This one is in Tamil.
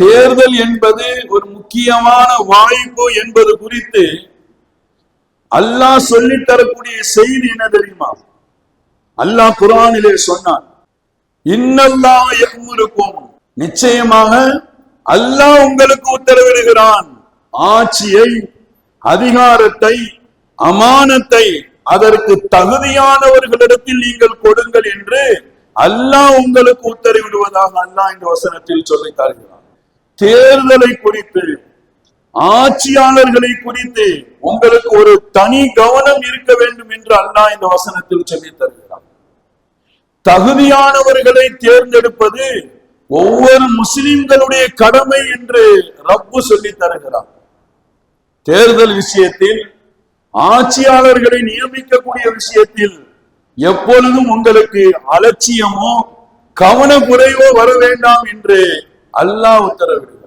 தேர்தல் என்பது ஒரு முக்கியமான வாய்ப்பு என்பது குறித்து அல்லாஹ் சொல்லித் தரக்கூடிய செய்தி என்ன தெரியுமா? அல்லாஹ் குர்ஆனிலே சொன்னான், இன்னல்லாஹ யஅமுருக்கும், நிச்சயமாக அல்லாஹ் உங்களுக்கு உத்தரவிடுகிறான், ஆட்சியை, அதிகாரத்தை, அமானத்தை அதற்கு தகுதியானவர்களிடத்தில் நீங்கள் கொடுங்கள் என்று அல்லாஹ் உங்களுக்கு உத்தரவிடுவதாக அல்லாஹ் இந்த வசனத்தில் சொல்லித் தருகிறான். தேர்தலை குறித்து, ஆட்சியாளர்களை குறித்து உங்களுக்கு ஒரு தனி கவனம் இருக்க வேண்டும் என்று அல்லாஹ் இந்த வசனத்தில் சொல்லித் தருகிறான். தகுதியானவர்களை தேர்ந்தெடுப்பது ஒவ்வொரு முஸ்லிம்களுடைய கடமை என்று ரப்பு சொல்லித் தருகிறார். தேர்தல் விஷயத்தில், ஆட்சியாளர்களை நியமிக்கக்கூடிய விஷயத்தில் எப்பொழுதும் உங்களுக்கு அலட்சியமோ கவனக்குறைவோ வர வேண்டாம் என்று அல்லாஹ் உத்தரவிடுகிறார்.